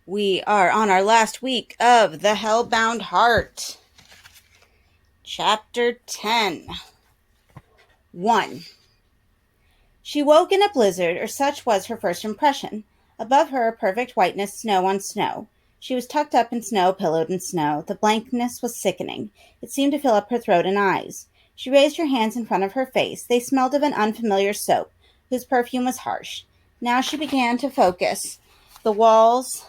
We are on our last week of The Hellbound Heart. Chapter 10. 1. She woke in a blizzard, or such was her first impression. Above her, perfect whiteness, snow on snow. She was tucked up in snow, pillowed in snow. The blankness was sickening. It seemed to fill up her throat and eyes. She raised her hands in front of her face. They smelled of an unfamiliar soap, whose perfume was harsh. Now she began to focus. The walls,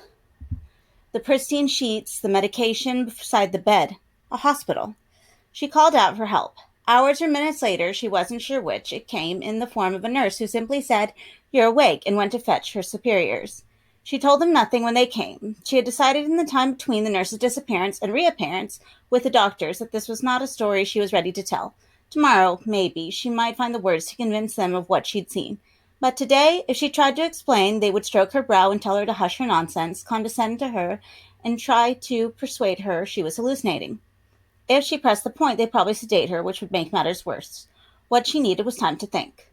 the pristine sheets, the medication beside the bed. A hospital. She called out for help. Hours or minutes later, she wasn't sure which, it came in the form of a nurse who simply said, "You're awake," and went to fetch her superiors. She told them nothing when they came. She had decided in the time between the nurse's disappearance and reappearance with the doctors that this was not a story she was ready to tell. Tomorrow, maybe, she might find the words to convince them of what she'd seen. But today, if she tried to explain, they would stroke her brow and tell her to hush her nonsense, condescend to her, and try to persuade her she was hallucinating. If she pressed the point, they'd probably sedate her, which would make matters worse. What she needed was time to think.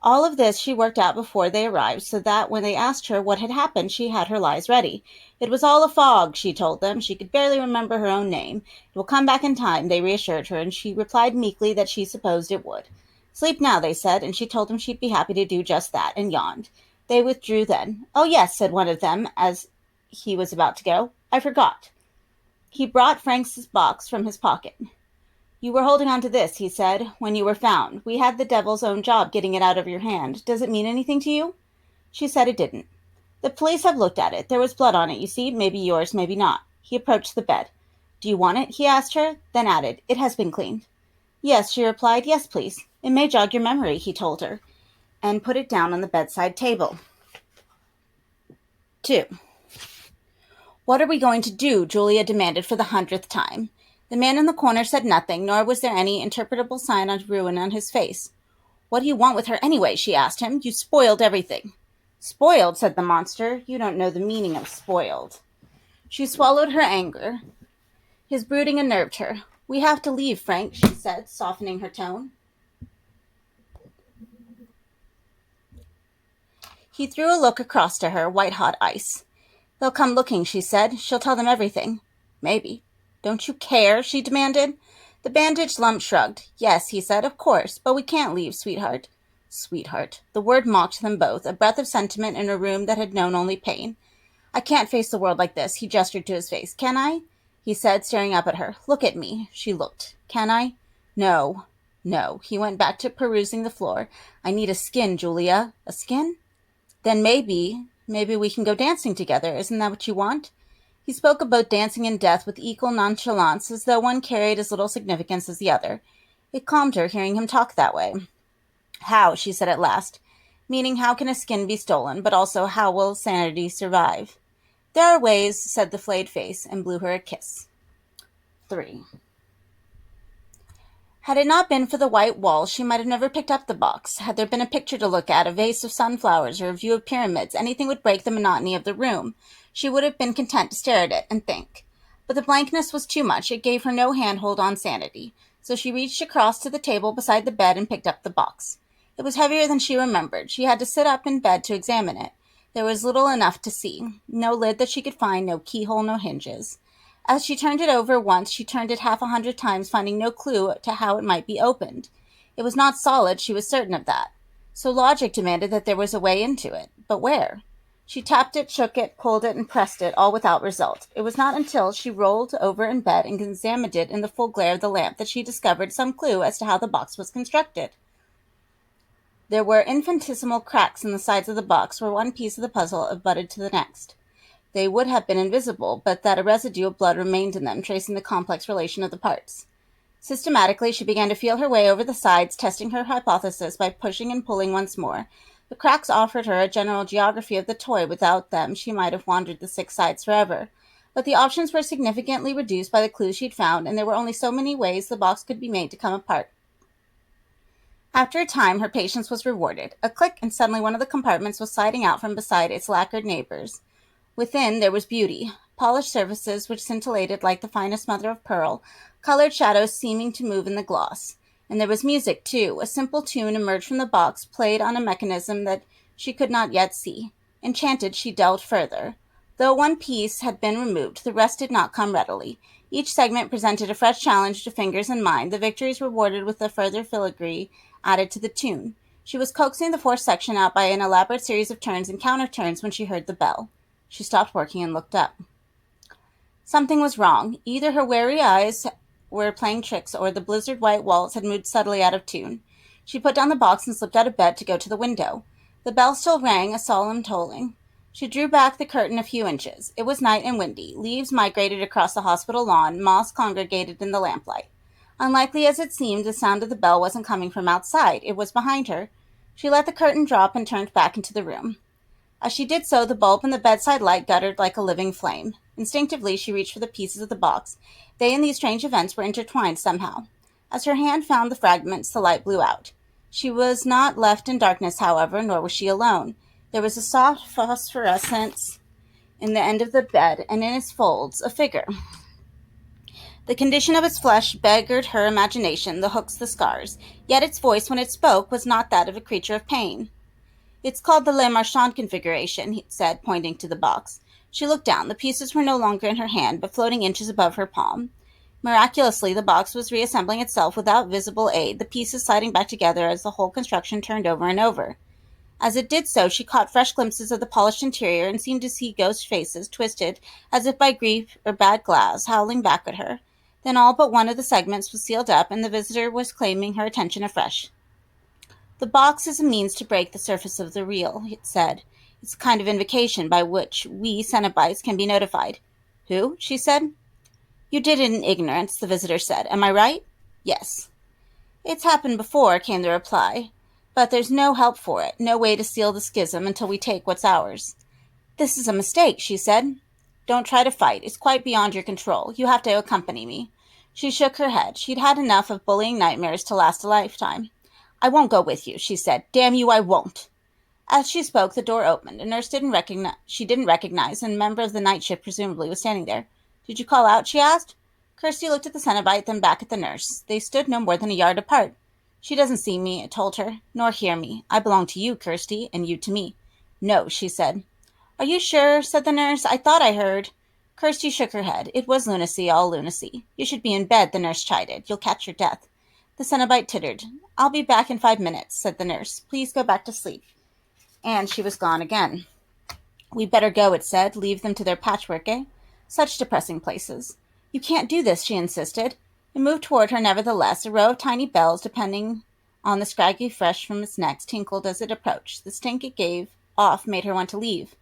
All of this she worked out before they arrived, so that when they asked her what had happened, she had her lies ready. It was all a fog, she told them. She could barely remember her own name. It will come back in time, they reassured her, and she replied meekly that she supposed it would. Sleep now, they said, and she told them she'd be happy to do just that, and yawned. They withdrew then. "Oh, yes," said one of them, as he was about to go. "I forgot." He brought Frank's box from his pocket. "You were holding on to this," he said, "when you were found. We had the devil's own job getting it out of your hand. Does it mean anything to you?" She said it didn't. "The police have looked at it. There was blood on it, you see. Maybe yours, maybe not." He approached the bed. "Do you want it?" he asked her, then added, "It has been cleaned." "Yes," she replied. "Yes, please. It may jog your memory," he told her, and put it down on the bedside table. 2. "What are we going to do?" Julia demanded for the 100th time. The man in the corner said nothing, nor was there any interpretable sign of ruin on his face. "What do you want with her anyway?" she asked him. "You spoiled everything." "Spoiled," said the monster. "You don't know the meaning of spoiled." She swallowed her anger. His brooding unnerved her. "We have to leave, Frank," she said, softening her tone. He threw a look across to her, white-hot ice. "They'll come looking," she said. "She'll tell them everything." "Maybe." "Don't you care?" she demanded. The bandaged lump shrugged. "Yes," he said, "of course. But we can't leave, sweetheart." Sweetheart. The word mocked them both, a breath of sentiment in a room that had known only pain. "I can't face the world like this." He gestured to his face. "Can I?" he said, staring up at her. "Look at me." She looked. "Can I?" "No. No." He went back to perusing the floor. "I need a skin, Julia." "A skin?" "Then maybe we can go dancing together. Isn't that what you want?" He spoke of both dancing and death with equal nonchalance, as though one carried as little significance as the other. It calmed her, hearing him talk that way. "How?" she said at last. Meaning, how can a skin be stolen, but also how will sanity survive? "There are ways," said the flayed face, and blew her a kiss. 3. Had it not been for the white walls, she might have never picked up the box. Had there been a picture to look at, a vase of sunflowers, or a view of pyramids, anything would break the monotony of the room. She would have been content to stare at it and think. But the blankness was too much. It gave her no handhold on sanity. So she reached across to the table beside the bed and picked up the box. It was heavier than she remembered. She had to sit up in bed to examine it. There was little enough to see. No lid that she could find, no keyhole, no hinges. As she turned it over once, she turned it 100 times, finding no clue to how it might be opened. It was not solid, she was certain of that. So logic demanded that there was a way into it. But where? She tapped it, shook it, pulled it, and pressed it, all without result. It was not until she rolled over in bed and examined it in the full glare of the lamp that she discovered some clue as to how the box was constructed. There were infinitesimal cracks in the sides of the box where one piece of the puzzle abutted to the next. They would have been invisible, but that a residue of blood remained in them, tracing the complex relation of the parts. Systematically, she began to feel her way over the sides, testing her hypothesis by pushing and pulling once more. The cracks offered her a general geography of the toy. Without them, she might have wandered the 6 sides forever. But the options were significantly reduced by the clues she'd found, and there were only so many ways the box could be made to come apart. After a time, her patience was rewarded. A click, and suddenly one of the compartments was sliding out from beside its lacquered neighbors. Within there was beauty, polished surfaces which scintillated like the finest mother of pearl, colored shadows seeming to move in the gloss. And there was music, too. A simple tune emerged from the box, played on a mechanism that she could not yet see. Enchanted, she delved further. Though one piece had been removed, the rest did not come readily. Each segment presented a fresh challenge to fingers and mind, the victories rewarded with a further filigree added to the tune. She was coaxing the fourth section out by an elaborate series of turns and counter-turns when she heard the bell. She stopped working and looked up. Something was wrong. Either her wary eyes were playing tricks or the blizzard-white walls had moved subtly out of tune. She put down the box and slipped out of bed to go to the window. The bell still rang, a solemn tolling. She drew back the curtain a few inches. It was night and windy. Leaves migrated across the hospital lawn. Moths congregated in the lamplight. Unlikely as it seemed, the sound of the bell wasn't coming from outside. It was behind her. She let the curtain drop and turned back into the room. As she did so, the bulb in the bedside light guttered like a living flame. Instinctively, she reached for the pieces of the box. They and these strange events were intertwined somehow. As her hand found the fragments, the light blew out. She was not left in darkness, however, nor was she alone. There was a soft phosphorescence in the end of the bed, and in its folds, a figure. The condition of its flesh beggared her imagination, the hooks, the scars. Yet its voice, when it spoke, was not that of a creature of pain. "It's called the Le Marchand configuration," he said, pointing to the box. She looked down. The pieces were no longer in her hand, but floating inches above her palm. Miraculously, the box was reassembling itself without visible aid, the pieces sliding back together as the whole construction turned over and over. As it did so, she caught fresh glimpses of the polished interior and seemed to see ghost faces, twisted as if by grief or bad glass, howling back at her. Then all but one of the segments was sealed up, and the visitor was claiming her attention afresh. "The box is a means to break the surface of the real," it said. "It's a kind of invocation by which we Cenobites can be notified." "Who?" she said. "You did it in ignorance," the visitor said. "Am I right?" "Yes." "It's happened before," came the reply. "But there's no help for it, no way to seal the schism until we take what's ours." "This is a mistake," she said. "Don't try to fight. It's quite beyond your control. You have to accompany me." She shook her head. She'd had enough of bullying nightmares to last a lifetime. "I won't go with you," she said. "Damn you, I won't." As she spoke, the door opened. A nurse she didn't recognize, and a member of the night shift presumably was standing there. "Did you call out?" she asked. Kirsty looked at the Cenobite, then back at the nurse. They stood no more than a yard apart. "She doesn't see me," it told her, "nor hear me. I belong to you, Kirsty, and you to me." "No," she said. "Are you sure?" said the nurse. "I thought I heard." Kirsty shook her head. It was lunacy, all lunacy. "You should be in bed," the nurse chided. "You'll catch your death." The Cenobite tittered. "I'll be back in 5 minutes," said the nurse. "Please go back to sleep." And she was gone again. "We'd better go," it said. "Leave them to their patchwork, eh? Such depressing places." "You can't do this," she insisted. It moved toward her nevertheless. A row of tiny bells, depending on the scraggy flesh from its neck, tinkled as it approached. The stink it gave off made her want to leave.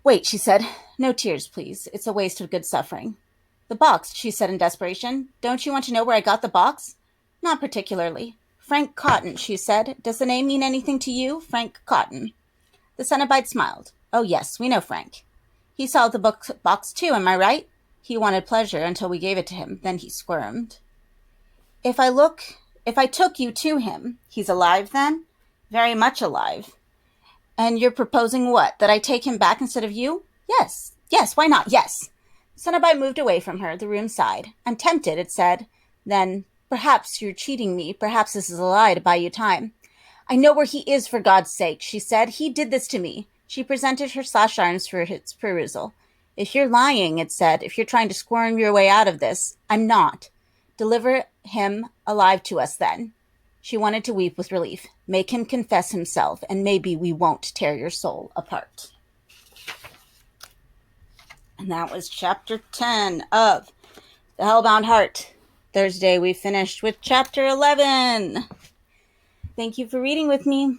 "Wait," she said. "No tears, please. It's a waste of good suffering." "The box," she said in desperation. "Don't you want to know where I got the box?" "Not particularly." "Frank Cotton," she said. "Does the name mean anything to you? Frank Cotton." The Cenobite smiled. "Oh, yes, we know Frank. He saw the box too, am I right? He wanted pleasure until we gave it to him. Then he squirmed." If I took you to him, he's alive then?" "Very much alive." "And you're proposing what? That I take him back instead of you?" "Yes. Yes, why not? Yes." The Cenobite moved away from her. The room sighed. "I'm tempted," it said. Then, "Perhaps you're cheating me. Perhaps this is a lie to buy you time." "I know where he is, for God's sake," she said. "He did this to me." She presented her slashed arms for its perusal. "If you're lying," it said, "if you're trying to squirm your way out of this, I'm not. Deliver him alive to us, then." She wanted to weep with relief. "Make him confess himself, and maybe we won't tear your soul apart." And that was chapter 10 of The Hellbound Heart. Thursday we finished with chapter 11. Thank you for reading with me.